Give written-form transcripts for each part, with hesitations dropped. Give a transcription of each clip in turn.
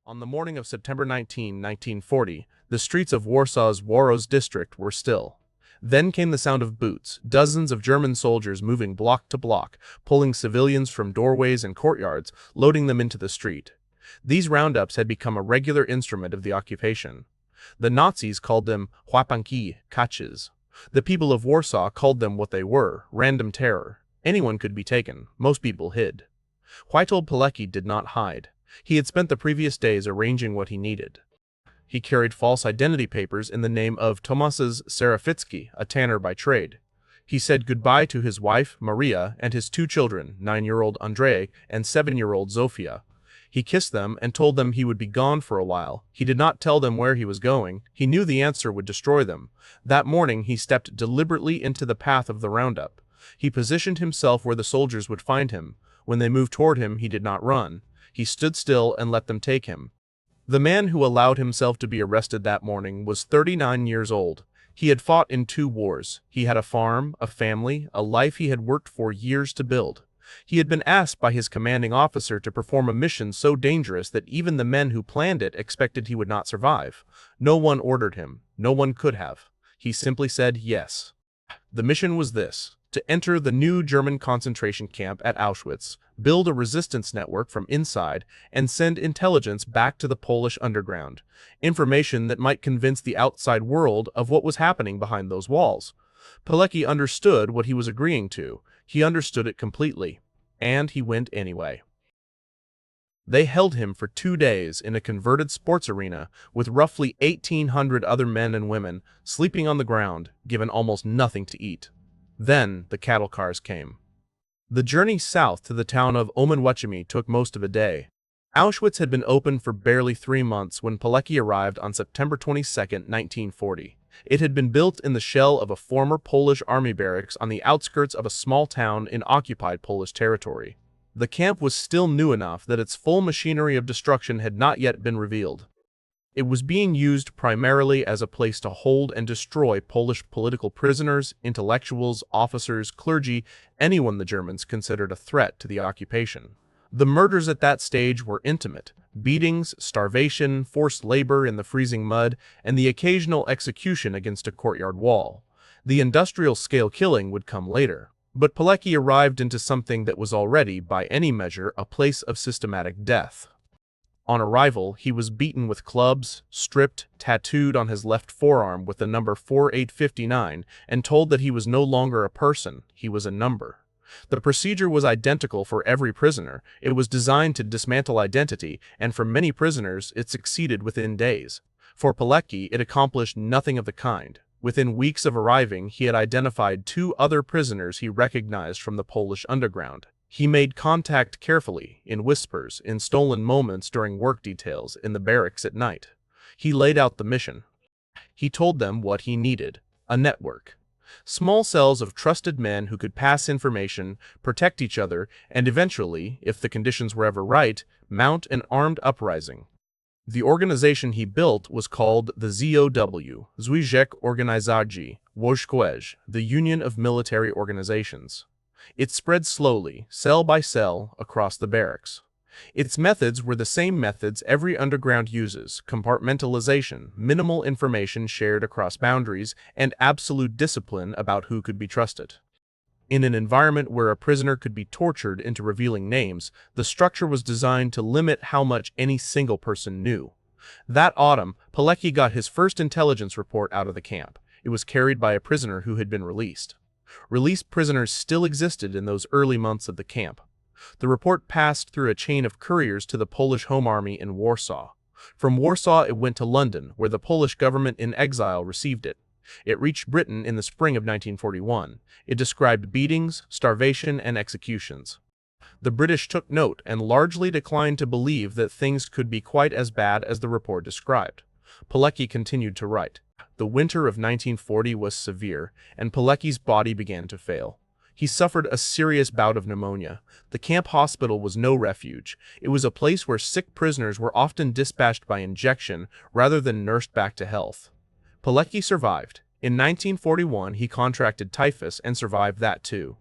On the morning of September 19, 1940, the streets of Warsaw's Worosz district were still. Then came the sound of boots, dozens of German soldiers moving block to block, pulling civilians from doorways and courtyards, loading them into the street. These roundups had become a regular instrument of the occupation. The Nazis called them łapanki, catches. The people of Warsaw called them what they were, random terror. Anyone could be taken. Most people hid. Witold Pilecki did not hide. He had spent the previous days arranging what he needed. He carried false identity papers in the name of Tomasz Seraficki, a tanner by trade. He said goodbye to his wife, Maria, and his two children, 9-year-old Andrzej and 7-year-old Zofia. He kissed them and told them he would be gone for a while. He did not tell them where he was going. He knew the answer would destroy them. That morning he stepped deliberately into the path of the roundup. He positioned himself where the soldiers would find him. When they moved toward him, he did not run. He stood still and let them take him. The man who allowed himself to be arrested that morning was 39 years old. He had fought in 2 wars. He had a farm, a family, a life he had worked for years to build. He had been asked by his commanding officer to perform a mission so dangerous that even the men who planned it expected he would not survive. No one ordered him. No one could have. He simply said yes. The mission was this: to enter the new German concentration camp at Auschwitz, build a resistance network from inside, and send intelligence back to the Polish underground. Information that might convince the outside world of what was happening behind those walls. Pilecki understood what he was agreeing to. He understood it completely. And he went anyway. They held him for 2 days in a converted sports arena with roughly 1,800 other men and women sleeping on the ground, given almost nothing to eat. Then the cattle cars came. The journey south to the town of Omenwechimy took most of a day. Auschwitz had been open for barely 3 months when Pilecki arrived on September 22, 1940. It had been built in the shell of a former Polish army barracks on the outskirts of a small town in occupied Polish territory. The camp was still new enough that its full machinery of destruction had not yet been revealed. It was being used primarily as a place to hold and destroy Polish political prisoners, intellectuals, officers, clergy, anyone the Germans considered a threat to the occupation. The murders at that stage were intimate: beatings, starvation, forced labor in the freezing mud, and the occasional execution against a courtyard wall. The industrial-scale killing would come later. But Pilecki arrived into something that was already, by any measure, a place of systematic death. On arrival, he was beaten with clubs, stripped, tattooed on his left forearm with the number 4859, and told that he was no longer a person, he was a number. The procedure was identical for every prisoner. It was designed to dismantle identity, and for many prisoners, it succeeded within days. For Pilecki, it accomplished nothing of the kind. Within weeks of arriving, he had identified 2 other prisoners he recognized from the Polish underground. He made contact carefully, in whispers, in stolen moments during work details, in the barracks at night. He laid out the mission. He told them what he needed: a network. Small cells of trusted men who could pass information, protect each other, and eventually, if the conditions were ever right, mount an armed uprising. The organization he built was called the ZOW, Związek Organizacji Wojskowych, the Union of Military Organizations. It spread slowly, cell by cell, across the barracks. Its methods were the same methods every underground uses: compartmentalization, minimal information shared across boundaries, and absolute discipline about who could be trusted. In an environment where a prisoner could be tortured into revealing names, the structure was designed to limit how much any single person knew. That autumn, Pilecki got his first intelligence report out of the camp. It was carried by a prisoner who had been released. Released prisoners still existed in those early months of the camp. The report passed through a chain of couriers to the Polish Home Army in Warsaw. From Warsaw it went to London, where the Polish government in exile received it. It reached Britain in the spring of 1941. It described beatings, starvation, and executions. The British took note and largely declined to believe that things could be quite as bad as the report described. Pilecki continued to write. The winter of 1940 was severe, and Pilecki's body began to fail. He suffered a serious bout of pneumonia. The camp hospital was no refuge. It was a place where sick prisoners were often dispatched by injection rather than nursed back to health. Pilecki survived. In 1941, he contracted typhus and survived that too.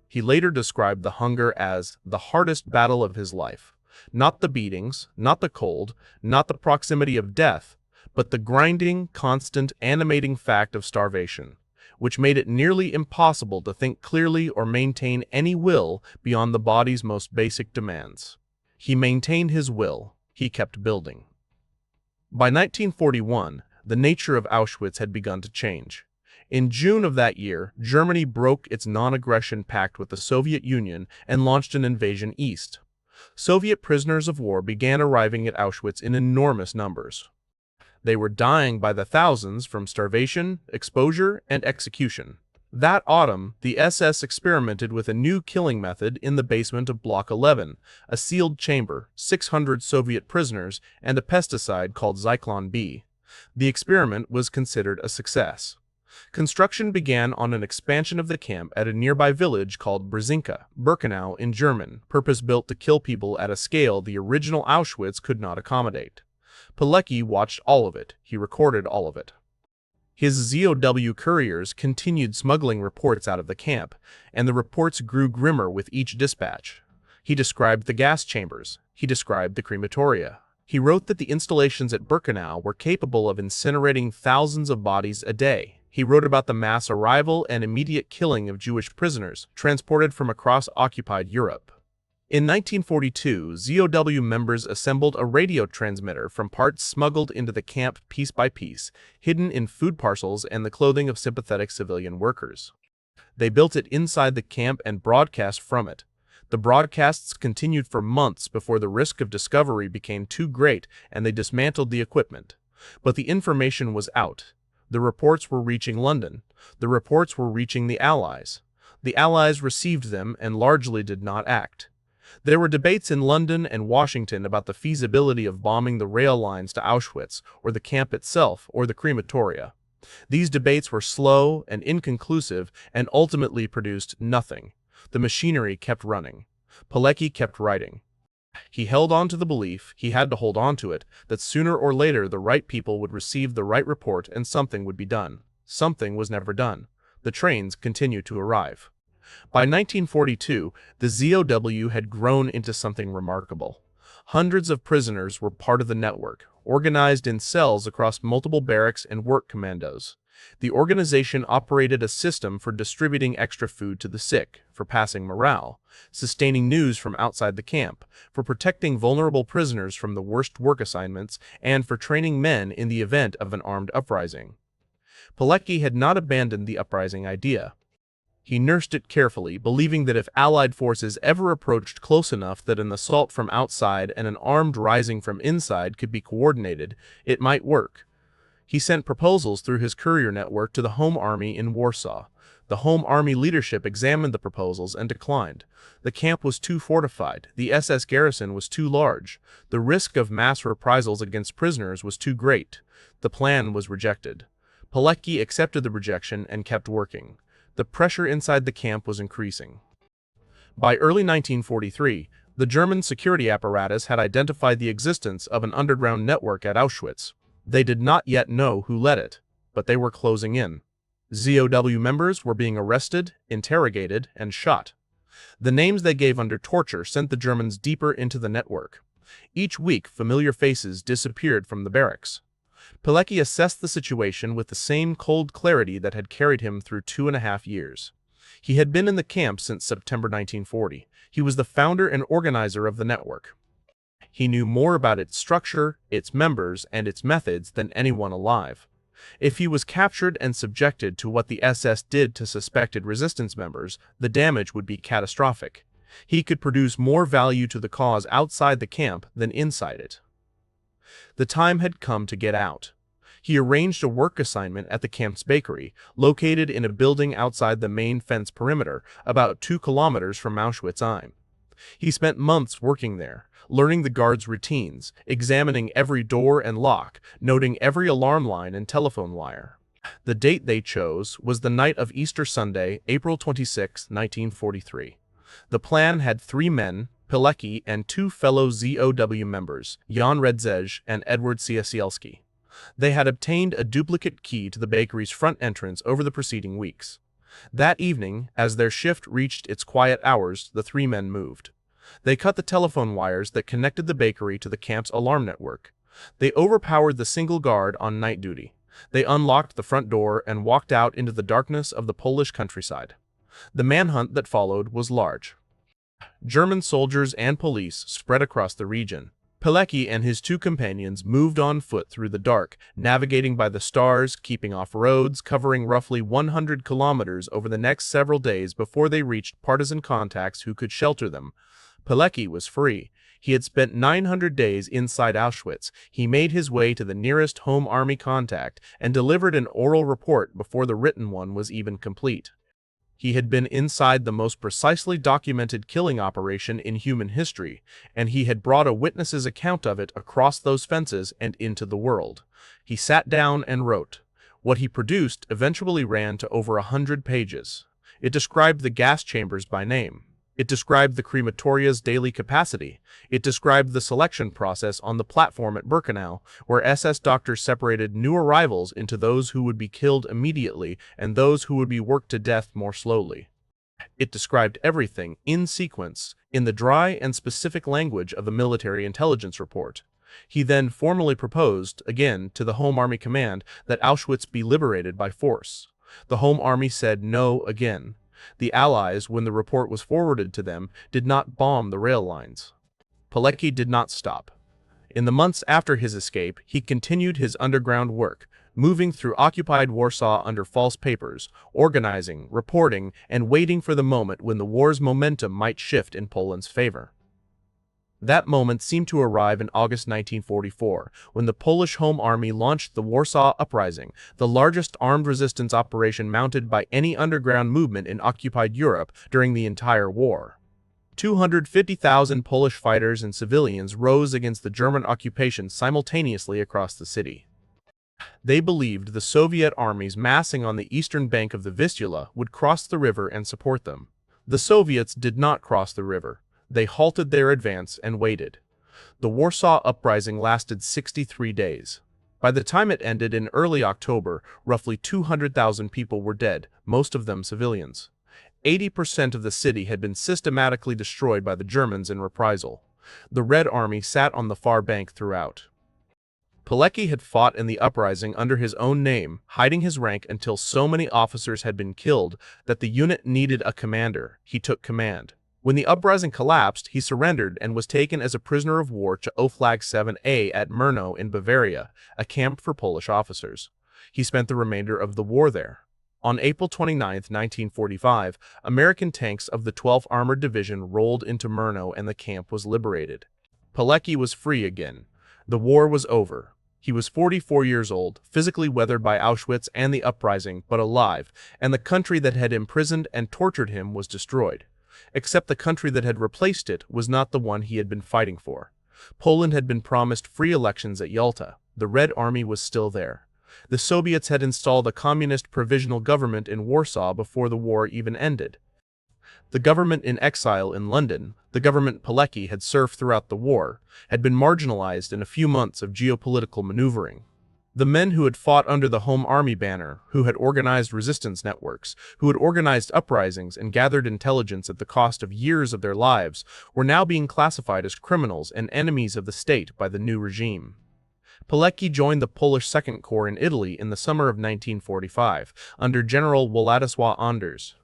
He later described the hunger as the hardest battle of his life. Not the beatings, not the cold, not the proximity of death, but the grinding, constant, animating fact of starvation, which made it nearly impossible to think clearly or maintain any will beyond the body's most basic demands. He maintained his will. He kept building. By 1941, the nature of Auschwitz had begun to change. In June of that year, Germany broke its non-aggression pact with the Soviet Union and launched an invasion east. Soviet prisoners of war began arriving at Auschwitz in enormous numbers. They were dying by the thousands from starvation, exposure, and execution. That autumn, the SS experimented with a new killing method in the basement of Block 11, a sealed chamber, 600 Soviet prisoners, and a pesticide called Zyklon B. The experiment was considered a success. Construction began on an expansion of the camp at a nearby village called Brzezinka, Birkenau in German, purpose-built to kill people at a scale the original Auschwitz could not accommodate. Pilecki watched all of it. He recorded all of it. His ZOW couriers continued smuggling reports out of the camp, and the reports grew grimmer with each dispatch. He described the gas chambers. He described the crematoria. He wrote that the installations at Birkenau were capable of incinerating thousands of bodies a day. He wrote about the mass arrival and immediate killing of Jewish prisoners transported from across occupied Europe. In 1942, ZOW members assembled a radio transmitter from parts smuggled into the camp piece by piece, hidden in food parcels and the clothing of sympathetic civilian workers. They built it inside the camp and broadcast from it. The broadcasts continued for months before the risk of discovery became too great and they dismantled the equipment. But the information was out. The reports were reaching London. The reports were reaching the Allies. The Allies received them and largely did not act. There were debates in London and Washington about the feasibility of bombing the rail lines to Auschwitz, or the camp itself, or the crematoria. These debates were slow and inconclusive and ultimately produced nothing. The machinery kept running. Pilecki kept writing. He held on to the belief, he had to hold on to it, that sooner or later the right people would receive the right report and something would be done. Something was never done. The trains continued to arrive. By 1942, the ZOW had grown into something remarkable. Hundreds of prisoners were part of the network, organized in cells across multiple barracks and work commandos. The organization operated a system for distributing extra food to the sick, for passing morale, sustaining news from outside the camp, for protecting vulnerable prisoners from the worst work assignments, and for training men in the event of an armed uprising. Pilecki had not abandoned the uprising idea. He nursed it carefully, believing that if Allied forces ever approached close enough that an assault from outside and an armed rising from inside could be coordinated, it might work. He sent proposals through his courier network to the Home Army in Warsaw. The Home Army leadership examined the proposals and declined. The camp was too fortified, the SS garrison was too large, the risk of mass reprisals against prisoners was too great. The plan was rejected. Pilecki accepted the rejection and kept working. The pressure inside the camp was increasing. By early 1943, the German security apparatus had identified the existence of an underground network at Auschwitz. They did not yet know who led it, but they were closing in. ZOW members were being arrested, interrogated, and shot. The names they gave under torture sent the Germans deeper into the network. Each week, familiar faces disappeared from the barracks. Pilecki assessed the situation with the same cold clarity that had carried him through 2.5 years. He had been in the camp since September 1940. He was the founder and organizer of the network. He knew more about its structure, its members, and its methods than anyone alive. If he was captured and subjected to what the SS did to suspected resistance members, the damage would be catastrophic. He could produce more value to the cause outside the camp than inside it. The time had come to get out. He arranged a work assignment at the camp's bakery, located in a building outside the main fence perimeter, about 2 kilometers from Auschwitz. He spent months working there, learning the guards' routines, examining every door and lock, noting every alarm line and telephone wire. The date they chose was the night of Easter Sunday, April 26, 1943. The plan had 3 men, Pilecki and 2 fellow ZOW members, Jan Redzej and Edward Ciesielski. They had obtained a duplicate key to the bakery's front entrance over the preceding weeks. That evening, as their shift reached its quiet hours, the 3 men moved. They cut the telephone wires that connected the bakery to the camp's alarm network. They overpowered the single guard on night duty. They unlocked the front door and walked out into the darkness of the Polish countryside. The manhunt that followed was large. German soldiers and police spread across the region. Pilecki and his two companions moved on foot through the dark, navigating by the stars, keeping off roads, covering roughly 100 kilometers over the next several days before they reached partisan contacts who could shelter them. Pilecki was free. He had spent 900 days inside Auschwitz. He made his way to the nearest home army contact and delivered an oral report before the written one was even complete. He had been inside the most precisely documented killing operation in human history, and he had brought a witness's account of it across those fences and into the world. He sat down and wrote. What he produced eventually ran to over 100 pages. It described the gas chambers by name. It described the crematoria's daily capacity. It described the selection process on the platform at Birkenau, where SS doctors separated new arrivals into those who would be killed immediately and those who would be worked to death more slowly. It described everything, in sequence, in the dry and specific language of a military intelligence report. He then formally proposed, again, to the Home Army Command that Auschwitz be liberated by force. The Home Army said no again. The Allies, when the report was forwarded to them, did not bomb the rail lines. Pilecki did not stop. In the months after his escape, he continued his underground work, moving through occupied Warsaw under false papers, organizing, reporting, and waiting for the moment when the war's momentum might shift in Poland's favor. That moment seemed to arrive in August 1944, when the Polish Home Army launched the Warsaw Uprising, the largest armed resistance operation mounted by any underground movement in occupied Europe during the entire war. 250,000 Polish fighters and civilians rose against the German occupation simultaneously across the city. They believed the Soviet armies massing on the eastern bank of the Vistula would cross the river and support them. The Soviets did not cross the river. They halted their advance and waited. The Warsaw Uprising lasted 63 days. By the time it ended in early October, roughly 200,000 people were dead, most of them civilians. 80% of the city had been systematically destroyed by the Germans in reprisal. The Red Army sat on the far bank throughout. Pilecki had fought in the uprising under his own name, hiding his rank until so many officers had been killed that the unit needed a commander. He took command. When the uprising collapsed, he surrendered and was taken as a prisoner of war to Oflag 7A at Murnau in Bavaria, a camp for Polish officers. He spent the remainder of the war there. On April 29, 1945, American tanks of the 12th Armored Division rolled into Murnau and the camp was liberated. Pilecki was free again. The war was over. He was 44 years old, physically weathered by Auschwitz and the uprising, but alive, and the country that had imprisoned and tortured him was destroyed. Except the country that had replaced it was not the one he had been fighting for. Poland had been promised free elections at Yalta. The Red Army was still there. The Soviets had installed a communist provisional government in Warsaw before the war even ended. The government in exile in London, the government Pilecki had served throughout the war, had been marginalized in a few months of geopolitical maneuvering. The men who had fought under the Home Army banner, who had organized resistance networks, who had organized uprisings and gathered intelligence at the cost of years of their lives, were now being classified as criminals and enemies of the state by the new regime. Pilecki joined the Polish Second Corps in Italy in the summer of 1945, under General Władysław Anders.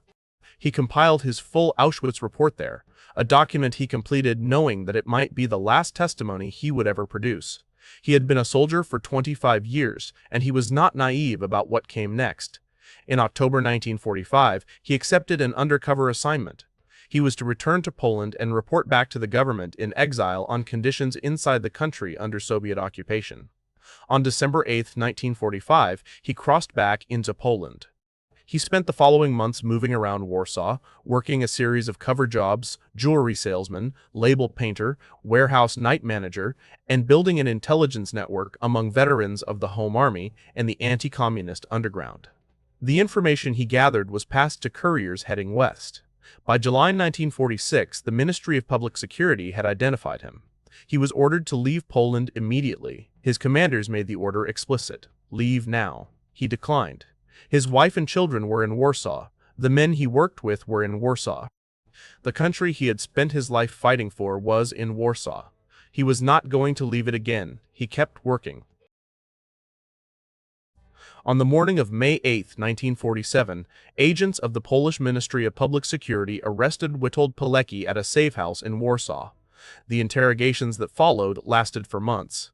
He compiled his full Auschwitz report there, a document he completed knowing that it might be the last testimony he would ever produce. He had been a soldier for 25 years, and he was not naive about what came next. In October 1945, he accepted an undercover assignment. He was to return to Poland and report back to the government in exile on conditions inside the country under Soviet occupation. On December 8, 1945, he crossed back into Poland. He spent the following months moving around Warsaw, working a series of cover jobs, jewelry salesman, label painter, warehouse night manager, and building an intelligence network among veterans of the Home Army and the anti-communist underground. The information he gathered was passed to couriers heading west. By July 1946, the Ministry of Public Security had identified him. He was ordered to leave Poland immediately. His commanders made the order explicit. Leave now. He declined. His wife and children were in Warsaw. The men he worked with were in Warsaw. The country he had spent his life fighting for was in Warsaw. He was not going to leave it again. He kept working. On the morning of May 8, 1947, agents of the Polish Ministry of Public Security arrested Witold Pilecki at a safe house in Warsaw. The interrogations that followed lasted for months.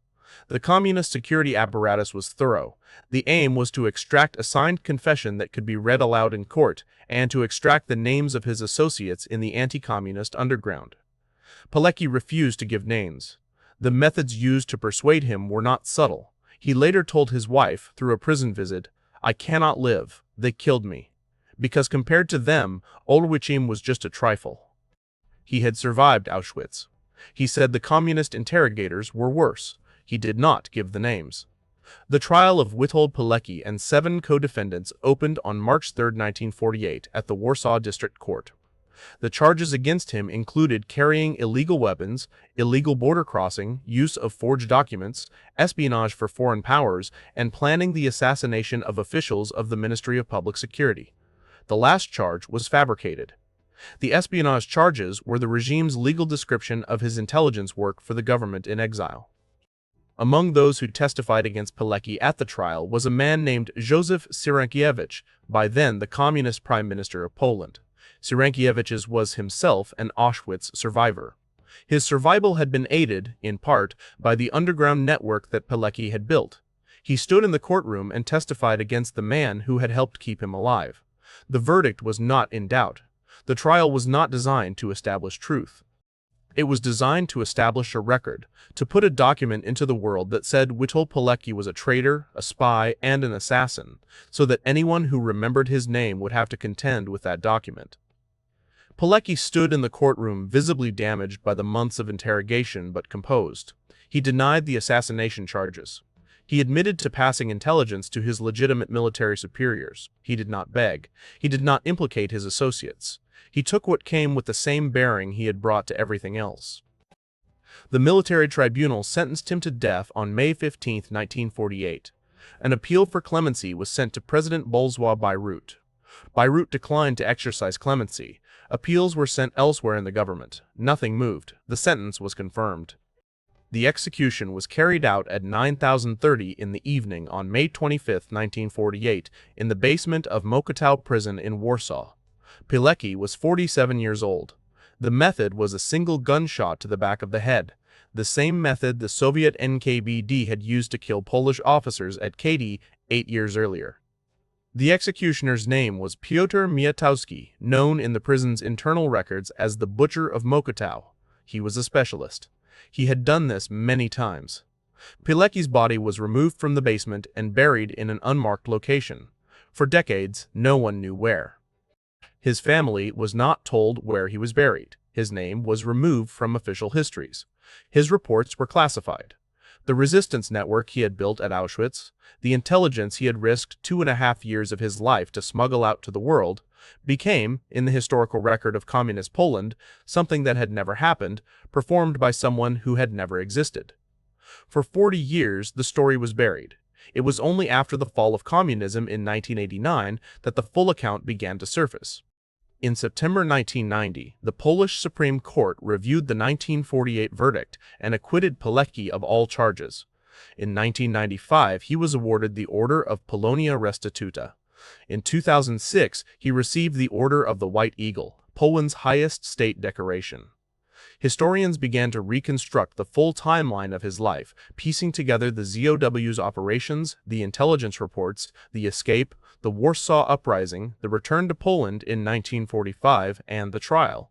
The communist security apparatus was thorough. The aim was to extract a signed confession that could be read aloud in court, and to extract the names of his associates in the anti-communist underground. Pilecki refused to give names. The methods used to persuade him were not subtle. He later told his wife, through a prison visit, "I cannot live, they killed me." Because compared to them, Olszewicz was just a trifle. He had survived Auschwitz. He said the communist interrogators were worse. He did not give the names. The trial of Witold Pilecki and 7 co-defendants opened on March 3, 1948, at the Warsaw District Court. The charges against him included carrying illegal weapons, illegal border crossing, use of forged documents, espionage for foreign powers, and planning the assassination of officials of the Ministry of Public Security. The last charge was fabricated. The espionage charges were the regime's legal description of his intelligence work for the government in exile. Among those who testified against Pilecki at the trial was a man named Józef Cyrankiewicz, by then the Communist Prime Minister of Poland. Cyrankiewicz was himself an Auschwitz survivor. His survival had been aided, in part, by the underground network that Pilecki had built. He stood in the courtroom and testified against the man who had helped keep him alive. The verdict was not in doubt. The trial was not designed to establish truth. It was designed to establish a record, to put a document into the world that said Witold Pilecki was a traitor, a spy, and an assassin, so that anyone who remembered his name would have to contend with that document. Pilecki stood in the courtroom visibly damaged by the months of interrogation but composed. He denied the assassination charges. He admitted to passing intelligence to his legitimate military superiors. He did not beg. He did not implicate his associates. He took what came with the same bearing he had brought to everything else. The military tribunal sentenced him to death on May 15, 1948. An appeal for clemency was sent to President Bolesław Bierut. Bierut declined to exercise clemency. Appeals were sent elsewhere in the government. Nothing moved. The sentence was confirmed. The execution was carried out at 9:30 in the evening on May 25, 1948, in the basement of Mokotów prison in Warsaw. Pilecki was 47 years old. The method was a single gunshot to the back of the head, the same method the Soviet NKVD had used to kill Polish officers at Kady 8 years earlier. The executioner's name was Piotr Miotowski, known in the prison's internal records as the Butcher of Mokotów. He was a specialist. He had done this many times. Pilecki's body was removed from the basement and buried in an unmarked location. For decades, no one knew where. His family was not told where he was buried. His name was removed from official histories. His reports were classified. The resistance network he had built at Auschwitz, the intelligence he had risked 2.5 years of his life to smuggle out to the world, became, in the historical record of communist Poland, something that had never happened, performed by someone who had never existed. For 40 years, the story was buried. It was only after the fall of communism in 1989 that the full account began to surface. In September 1990, the Polish Supreme Court reviewed the 1948 verdict and acquitted Pilecki of all charges. In 1995, he was awarded the Order of Polonia Restituta. In 2006, he received the Order of the White Eagle, Poland's highest state decoration. Historians began to reconstruct the full timeline of his life, piecing together the ZOW's operations, the intelligence reports, the escape, the Warsaw Uprising, the return to Poland in 1945, and the trial.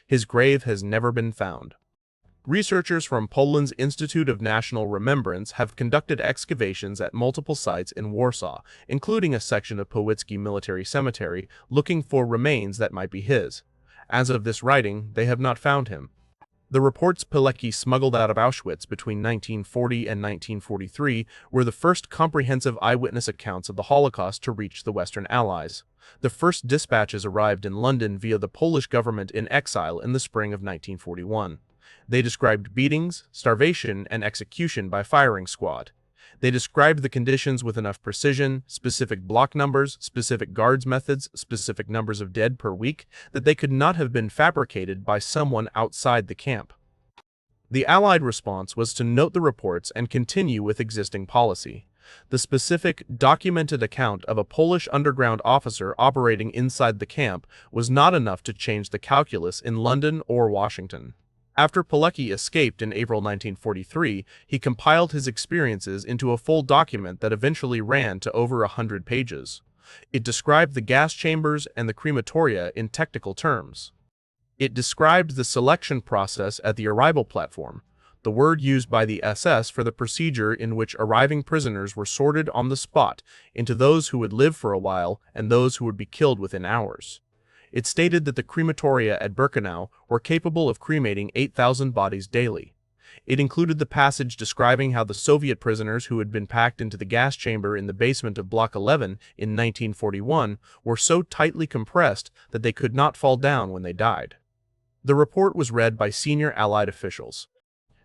His grave has never been found. Researchers from Poland's Institute of National Remembrance have conducted excavations at multiple sites in Warsaw, including a section of Powicki Military Cemetery, looking for remains that might be his. As of this writing, they have not found him. The reports Pilecki smuggled out of Auschwitz between 1940 and 1943 were the first comprehensive eyewitness accounts of the Holocaust to reach the Western Allies. The first dispatches arrived in London via the Polish government in exile in the spring of 1941. They described beatings, starvation, and execution by firing squad. They described the conditions with enough precision, specific block numbers, specific guards methods, specific numbers of dead per week, that they could not have been fabricated by someone outside the camp. The Allied response was to note the reports and continue with existing policy. The specific, documented account of a Polish underground officer operating inside the camp was not enough to change the calculus in London or Washington. After Pilecki escaped in April 1943, he compiled his experiences into a full document that eventually ran to over 100 pages. It described the gas chambers and the crematoria in technical terms. It described the selection process at the arrival platform, the word used by the SS for the procedure in which arriving prisoners were sorted on the spot into those who would live for a while and those who would be killed within hours. It stated that the crematoria at Birkenau were capable of cremating 8,000 bodies daily. It included the passage describing how the Soviet prisoners who had been packed into the gas chamber in the basement of Block 11 in 1941 were so tightly compressed that they could not fall down when they died. The report was read by senior Allied officials.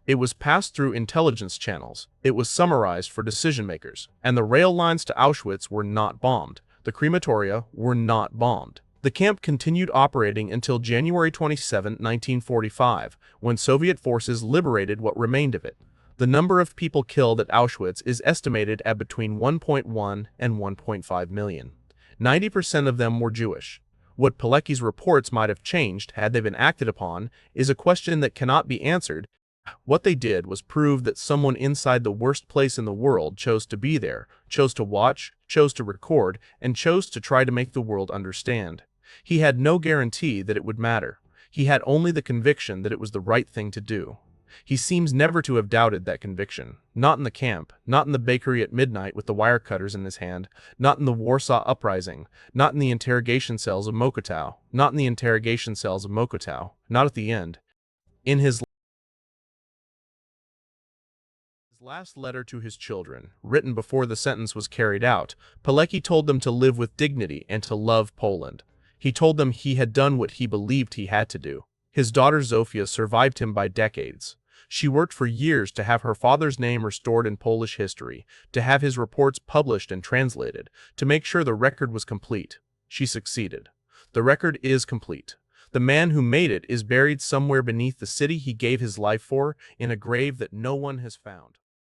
It was passed through intelligence channels, it was summarized for decision-makers, and the rail lines to Auschwitz were not bombed. The crematoria were not bombed. The camp continued operating until January 27, 1945, when Soviet forces liberated what remained of it. The number of people killed at Auschwitz is estimated at between 1.1 and 1.5 million. 90% of them were Jewish. What Pilecki's reports might have changed had they been acted upon is a question that cannot be answered. What they did was prove that someone inside the worst place in the world chose to be there, chose to watch, chose to record, and chose to try to make the world understand. He had no guarantee that it would matter. He had only the conviction that it was the right thing to do. He seems never to have doubted that conviction. Not in the camp, not in the bakery at midnight with the wire cutters in his hand, not in the Warsaw Uprising, not in the interrogation cells of Mokotów, not in the interrogation cells of Mokotów, not at the end. In his last letter to his children, written before the sentence was carried out, Pilecki told them to live with dignity and to love Poland. He told them he had done what he believed he had to do. His daughter Zofia survived him by decades. She worked for years to have her father's name restored in Polish history, to have his reports published and translated, to make sure the record was complete. She succeeded. The record is complete. The man who made it is buried somewhere beneath the city he gave his life for, in a grave that no one has found.